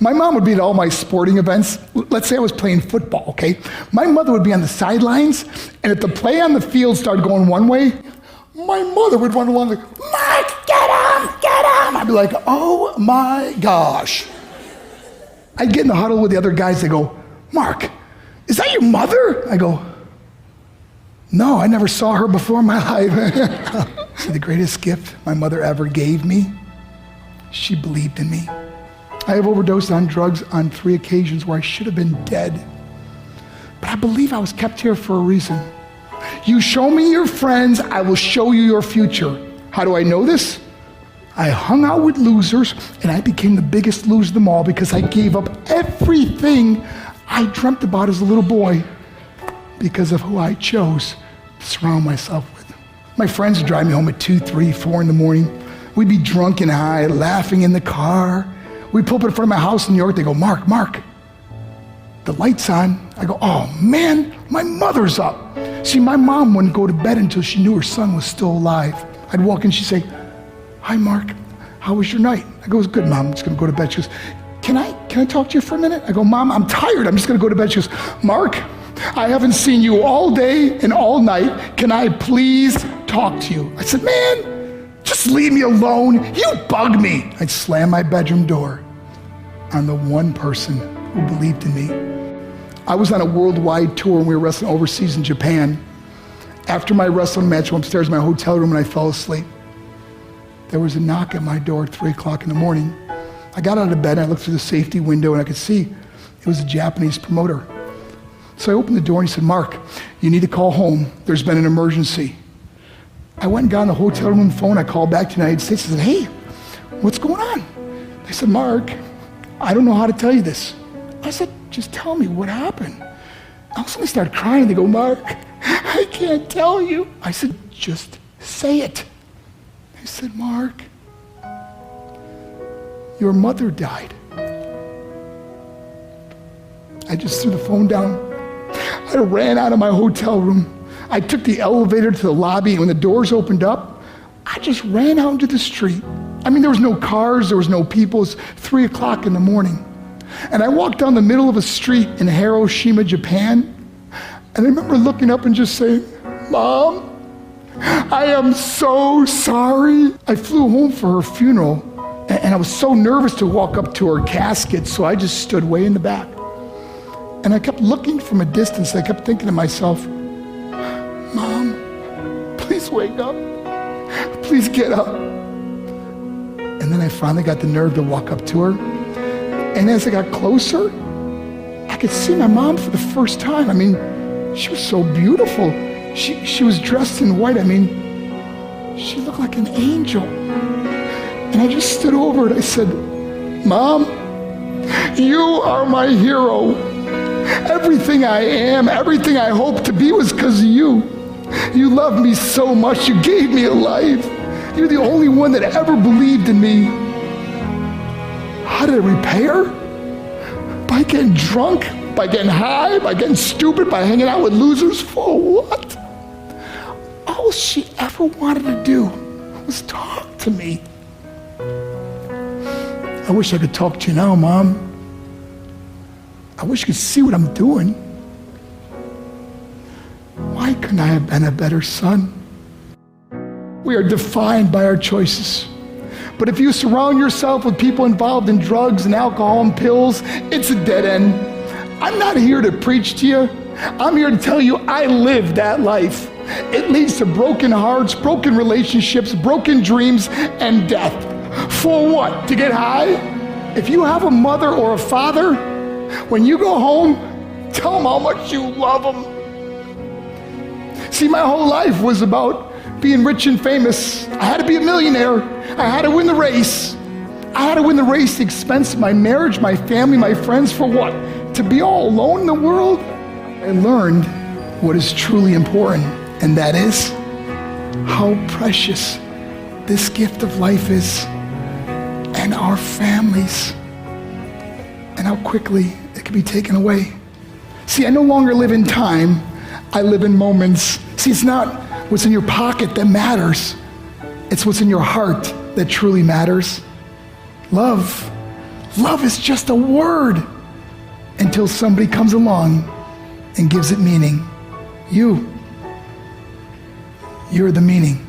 My mom would be at all my sporting events. Let's say I was playing football, okay? My mother would be on the sidelines, and if the play on the field started going one way, my mother would run along like, Mark, get him! I'd be like, oh my gosh. I'd get in the huddle with the other guys. They go, Mark, is that your mother? I go, no, I never saw her before in my life. See, the greatest gift my mother ever gave me, she believed in me. I have overdosed on drugs on 3 occasions where I should have been dead. But I believe I was kept here for a reason. You show me your friends, I will show you your future. How do I know this? I hung out with losers, and I became the biggest loser of them all because I gave up everything I dreamt about as a little boy because of who I chose to surround myself with. My friends would drive me home at 2, 3, 4 in the morning. We'd be drunk and high, laughing in the car. We'd pull up in front of my house in New York. They go, Mark, the light's on. I go, oh man, my mother's up. See, my mom wouldn't go to bed until she knew her son was still alive. I'd walk in, she'd say, hi, Mark, how was your night? I go, it was good, Mom, I'm just gonna go to bed. She goes, can I talk to you for a minute? I go, Mom, I'm tired, I'm just gonna go to bed. She goes, Mark, I haven't seen you all day and all night. Can I please talk to you? I said, man, just leave me alone. You bug me. I'd slam my bedroom door on the one person who believed in me. I was on a worldwide tour and we were wrestling overseas in Japan. After my wrestling match, I went upstairs in my hotel room and I fell asleep. There was a knock at my door at 3 o'clock in the morning. I got out of bed and I looked through the safety window and I could see it was a Japanese promoter. So I opened the door and he said, Mark, you need to call home. There's been an emergency. I went and got on the hotel room phone. I called back to the United States. I said, hey, what's going on? They said, Mark, I don't know how to tell you this. I said, just tell me what happened. All of a sudden they started crying. They go, Mark, I can't tell you. I said, just say it. They said, Mark, your mother died. I just threw the phone down. I ran out of my hotel room. I took the elevator to the lobby, and when the doors opened up, I just ran out into the street. I mean, there was no cars, there was no people. It was 3 o'clock in the morning. And I walked down the middle of a street in Hiroshima, Japan, and I remember looking up and just saying, Mom, I am so sorry. I flew home for her funeral, and I was so nervous to walk up to her casket, so I just stood way in the back. And I kept looking from a distance. I kept thinking to myself, Mom, please wake up. Please get up. And then I finally got the nerve to walk up to her. And as I got closer, I could see my mom for the first time. I mean, she was so beautiful. She was dressed in white. I mean, she looked like an angel. And I just stood over and I said, Mom, you are my hero. Everything I am, everything I hope to be was because of you. You loved me so much, you gave me a life. You're the only one that ever believed in me. How did I repay her? By getting drunk, by getting high, by getting stupid, by hanging out with losers? For what? All she ever wanted to do was talk to me. I wish I could talk to you now, Mom. I wish you could see what I'm doing. Why couldn't I have been a better son? We are defined by our choices. But if you surround yourself with people involved in drugs and alcohol and pills, it's a dead end. I'm not here to preach to you. I'm here to tell you I lived that life. It leads to broken hearts, broken relationships, broken dreams, and death. For what? To get high? If you have a mother or a father, when you go home, tell them how much you love them. See, my whole life was about being rich and famous. I had to be a millionaire. I had to win the race. I had to win the race at the expense of my marriage, my family, my friends. For what? To be all alone in the world? I learned what is truly important, and that is how precious this gift of life is, and our families, and how quickly it can be taken away. See, I no longer live in time, I live in moments. See, it's not what's in your pocket that matters, it's what's in your heart that truly matters. Love Love is just a word until somebody comes along and gives it meaning. You're the meaning.